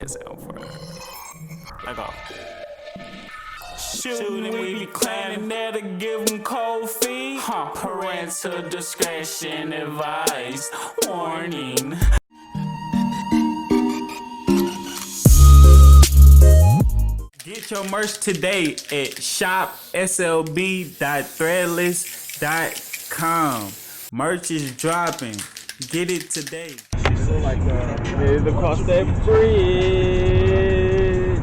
SL for it. Let go. Shooting, we be clamming there to give them cold feet. Parental discretion advised. Warning. Get your merch today at shopslb.threadless.com. Merch is dropping. Get it today. Like it's across that bridge.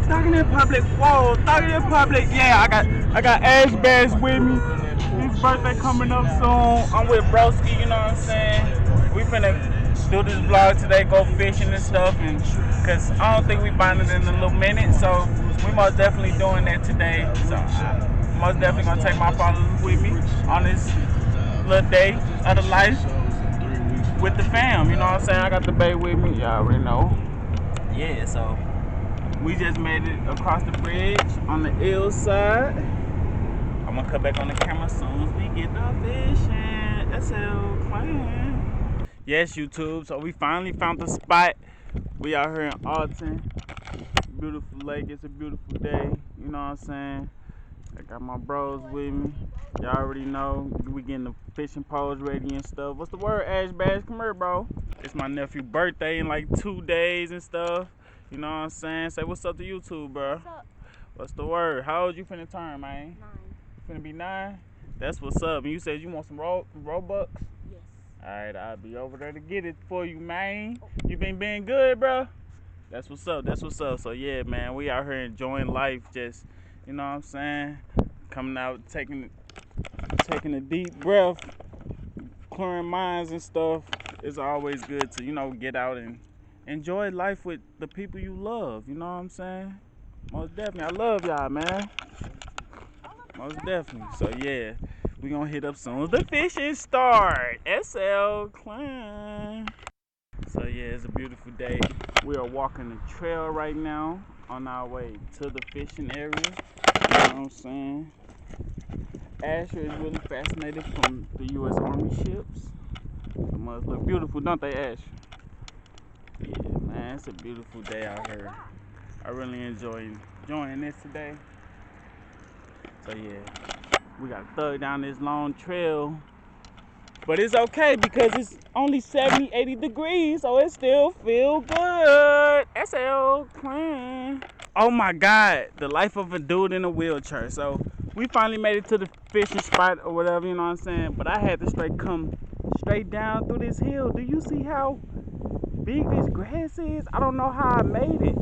Thuggn in public. Whoa, Thuggn in public. Yeah, I got Ash Bass with me. His birthday coming up soon. I'm with Broski, you know what I'm saying? We finna do this vlog today, go fishing and stuff, and cause I don't think we bonded in a little minute, so we most definitely doing that today. So I'm most definitely gonna take my followers with me on this little day of the life with the fam, you know what I'm saying? I got the bae with me, y'all already know. Yeah, so we just made it across the bridge on the ill side. I'm gonna cut back on the camera as soon as we get done fishing. SL clan. Yes, YouTube, so we finally found the spot. We out here in Alton. Beautiful lake, it's a beautiful day, you know what I'm saying? I got my bros with me. Y'all already know. We getting the fishing poles ready and stuff. What's the word, Ash Bash? Come here, bro. It's my nephew's birthday in like 2 days and stuff. You know what I'm saying? Say what's up to YouTube, bro. What's up? What's the word? How old you finna turn, man? 9. Finna be 9? That's what's up. And you said you want some Robux? Yes. Alright, I'll be over there to get it for you, man. You been being good, bro? That's what's up. That's what's up. So yeah, man, we out here enjoying life. Just, you know what I'm saying? Coming out, taking a deep breath, clearing minds and stuff. It's always good to, you know, get out and enjoy life with the people you love. You know what I'm saying? Most definitely. I love y'all, man. Most definitely. So yeah, we gonna hit up soon as the fishing start. SL clan. So yeah, it's a beautiful day. We are walking the trail right now on our way to the fishing area. You know what I'm saying? Asher is really fascinated from the U.S. Army ships. They must look beautiful, don't they, Asher? Yeah, man, it's a beautiful day out here. I really enjoying this today. So yeah, we got to thug down this long trail. But it's okay because it's only 70, 80 degrees, so it still feel good. SL clan. Oh my God, the life of a dude in a wheelchair. So we finally made it to the fishing spot or whatever, you know what I'm saying? But I had to come straight down through this hill. Do you see how big this grass is? I don't know how I made it.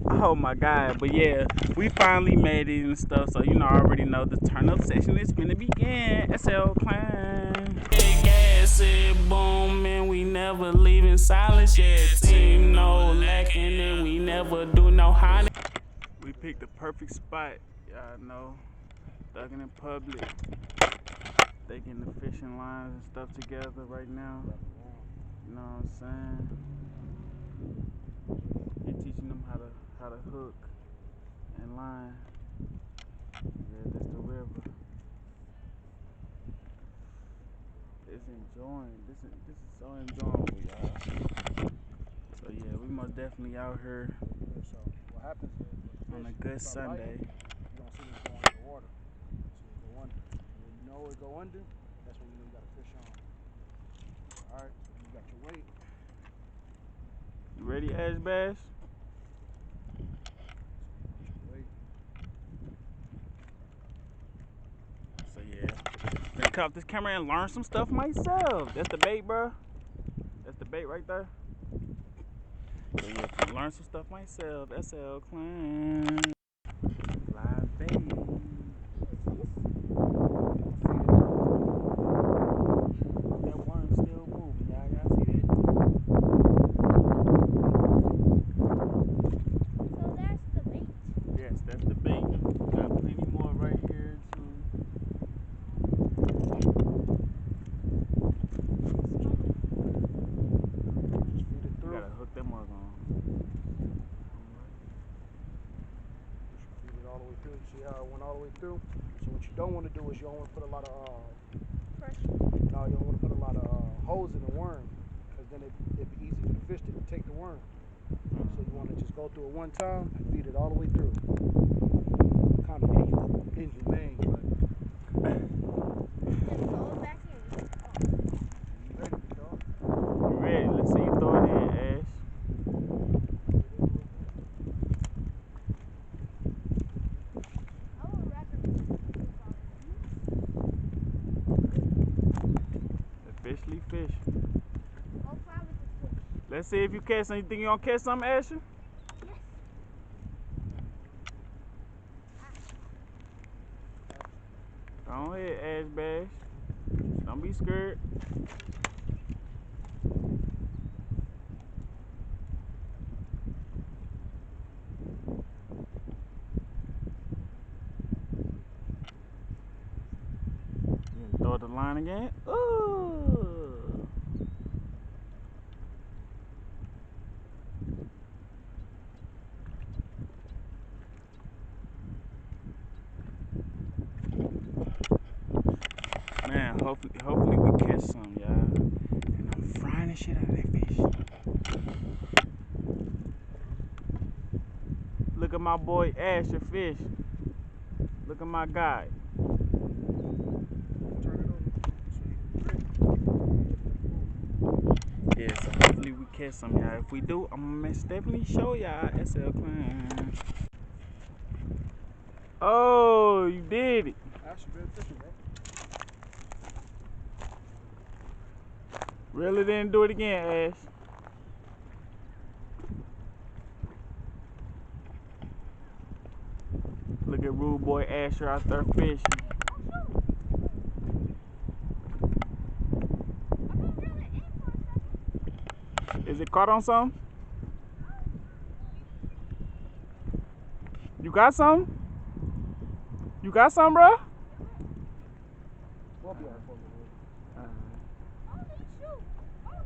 Oh my God, but yeah, we finally made it and stuff. So you know, I already know the turn up session is finna begin. SL clan. Big ass boom, and we never leaving silence yet. Team no lacking, and we never do no hiding. We picked the perfect spot, y'all know. Thuggn in public. They getting the fishing lines and stuff together right now. You know what I'm saying? He teaching them how to hook and line. Yeah, that's the river. It's enjoying. This is so enjoyable, y'all. So yeah, we most definitely out here. So what happens is on a good Sunday. You're gonna see this going in the water. So it go under. And when you know it go under, that's when you know you got a fish on. Alright, so you got your weight. You ready, Ash Bass? So yeah, gonna cut off this camera and learn some stuff myself. That's the bait, bro. That's the bait right there. So yeah, gonna learn some stuff myself. SL clan. Live bait. That worm still moving, y'all. Y'all see that? So that's the bait. Yes, that's the bait. Got plenty more right here too. You gotta hook them up on. Feed it all the way through. You see how it went all the way through? So what you don't want to do is you don't want to put a lot of Pressure. no, you don't want to put a lot of holes in the worm, because then it'd be easy for the fish to take the worm. So you want to just go through it one time and feed it all the way through. Kind of inhumane, but. You ready? Let's see you throw it in, Ash. Officially fish. Let's see if you catch something. You think you gonna catch something, Asher? Yes. Go ahead, Ash Bash. Don't be scared. Throw the line again. Ooh. Man, hopefully we catch some, y'all. And I'm frying the shit out of that fish. Look at my boy Asher fish. Look at my guy. Yeah, so hopefully we catch some, y'all. If we do, I'm gonna definitely show y'all SL Clan. Oh, you did it. Actually, been fishing, bro. Really didn't do it again, Ash. Look at rude boy Asher out there fishing. Is it caught on something? You got some? You got some, bro? We'll be on for a little bit.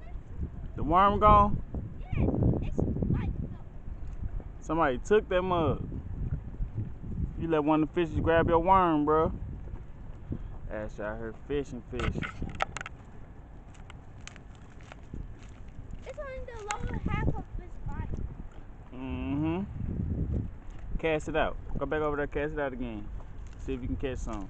The worm gone? Yes, it's like Somebody took that mug. You let one of the fishes grab your worm, bro. Ash out here fishing fish. it's only the lower half of this body. Mm-hmm. Cast it out. Go back over there, cast it out again. See if you can catch some.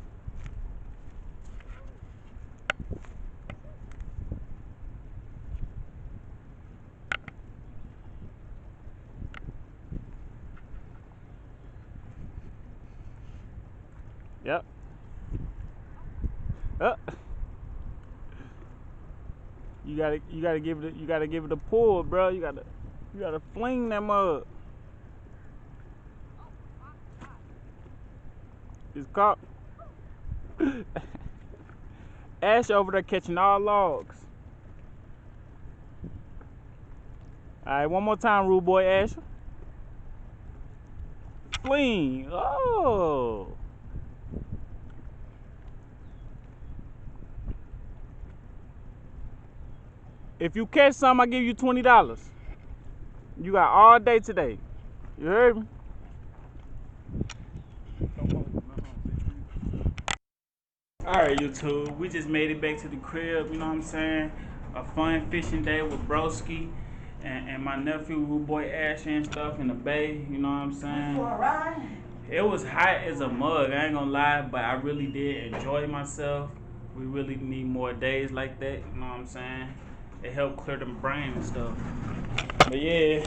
Yep. You gotta give it a pull, bro. You gotta fling that mug. It's caught. Ash over there catching all logs. Alright, one more time, rude boy Ash. Fling. Oh. If you catch some, I give you $20. You got all day today. You heard me? Alright, YouTube, we just made it back to the crib, you know what I'm saying? A fun fishing day with Broski and my nephew, rude boy Ash and stuff in the bay, you know what I'm saying? Alright. It was hot as a mug, I ain't gonna lie, but I really did enjoy myself. We really need more days like that, you know what I'm saying? It helped clear them brain and stuff. But yeah,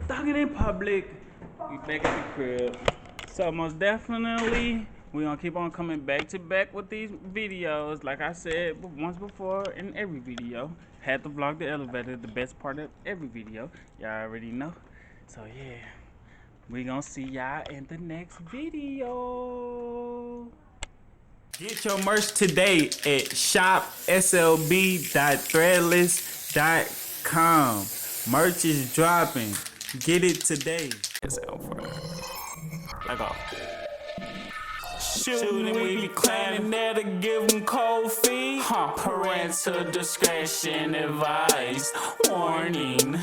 Thuggn in public, we back at the crib. So most definitely, we gonna keep on coming back to back with these videos. Like I said once before in every video, had to vlog the elevator, the best part of every video. Y'all already know. So yeah, we gonna see y'all in the next video. Get your merch today at shopslb.threadless.com. Merch is dropping. Get it today. Like off. Shooting, we be clowning there to give them cold feet. Parental discretion advised. Warning.